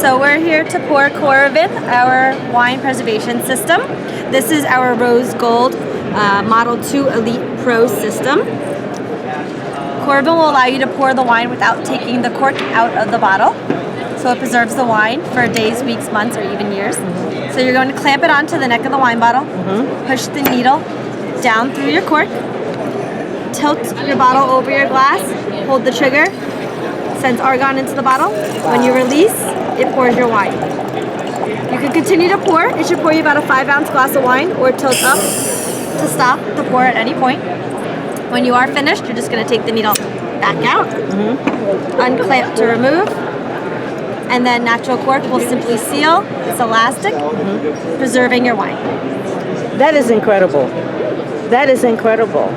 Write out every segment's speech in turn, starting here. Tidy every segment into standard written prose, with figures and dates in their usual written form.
So we're here to pour Coravin, our wine preservation system. This is our Rose Gold Model 2 Elite Pro system. Coravin will allow you to pour the wine without taking the cork out of the bottle. So it preserves the wine for days, weeks, months, or even years. So you're going to clamp it onto the neck of the wine bottle, push the needle down through your cork, tilt your bottle over your glass, hold the trigger, sends argon into the bottle. When you release, it pours your wine. You can continue to pour. It should pour you about a 5-ounce glass of wine, or tilt up to stop the pour at any point. When you are finished, you're just going to take the needle back out, unclamp to remove, and then natural cork will simply seal. It's elastic, preserving your wine. That is incredible. That is incredible.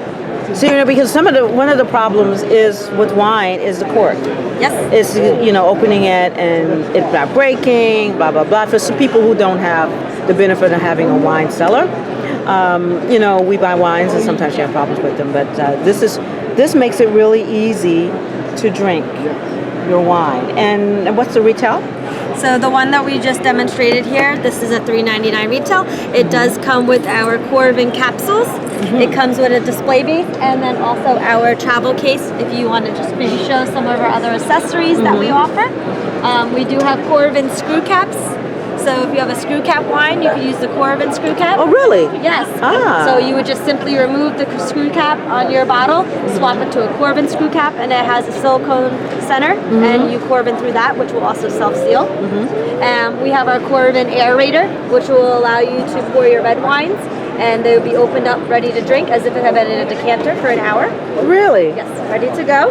So, because one of the problems is with wine is the cork. Yes. It's, opening it and it not breaking, blah, blah, blah. For some people who don't have the benefit of having a wine cellar, we buy wines and sometimes you have problems with them. But this makes it really easy to drink your wine. And what's the retail? So the one that we just demonstrated here, this is a $3.99 retail. It does come with our Coravin capsules. It comes with a display base and then also our travel case if you want to just maybe show some of our other accessories that we offer. We do have Coravin screw caps. So if you have a screw cap wine, you can use the Coravin screw cap. Oh, really? Yes. So you would just simply remove the screw cap on your bottle, swap it to a Coravin screw cap, and it has a silicone center, and you Coravin through that, which will also self-seal. We have our Coravin aerator, which will allow you to pour your red wines, and they will be opened up, ready to drink, as if it had been in a decanter for an hour. Really? Yes, ready to go.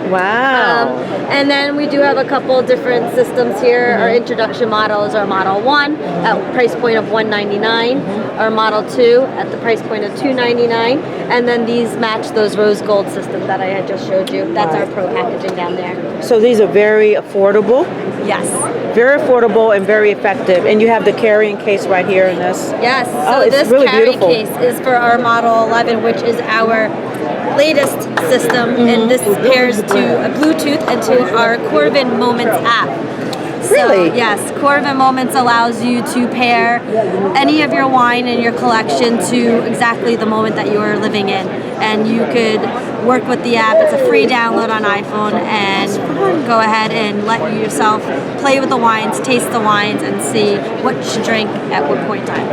Wow. And then we do have a couple different systems here. Our introduction model is our Model 1 at price point of $199. Our Model 2 at the price point of $299. And then these match those rose gold systems that I had just showed you. That's our pro packaging down there. So these are very affordable. Yes. Very affordable and very effective. And you have the carrying case right here in this. Yes. So it's this really carry beautiful. case is for our Model 11, which is our latest system, and this pairs to a Bluetooth and to our Coravin Moments app. Really? So, yes, Coravin Moments allows you to pair any of your wine in your collection to exactly the moment that you are living in. And you could work with the app. It's a free download on iPhone, and go ahead and let yourself play with the wines, taste the wines, and see what to drink at what point in time.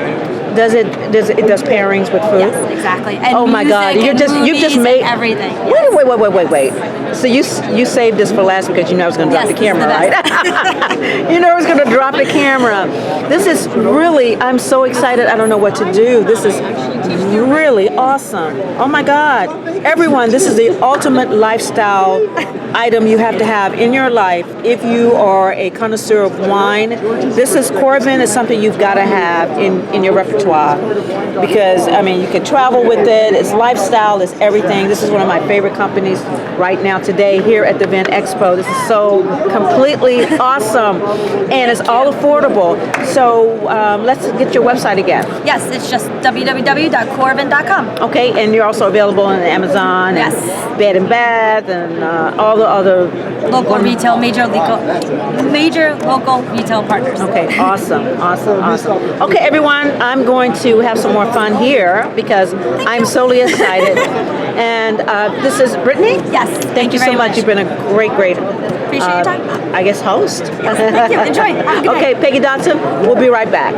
Does it does pairings with food? Yes, exactly. And oh my God! You've just made everything. Yes. Wait! So you saved this for last because you know I was going to drop the camera, right? You know I was going to drop the camera. This is really. I'm so excited. I don't know what to do. This is really awesome. Oh my God! Everyone, this is the ultimate lifestyle item you have to have in your life if you are a connoisseur of wine. This is Coravin is something you've got to have in your repertoire. Because you can travel with it, it's lifestyle, it's everything. This is one of my favorite companies right now today here at the VIN EXPO. This is so completely awesome, and it's all affordable. So let's get your website again. Yes, it's just www.coravin.com. Okay, and you're also available on Amazon, and Bed and Bath, and all the other local retail, major local retail partners. Okay, awesome. Okay, everyone, I'm going to have some more fun here because I'm solely excited. And this is Brittany. Yes, thank you so much. You've been a great. Appreciate your time. I guess host. Yes, thank you. Enjoy. Have a good Okay, Peggy Dotson. We'll be right back.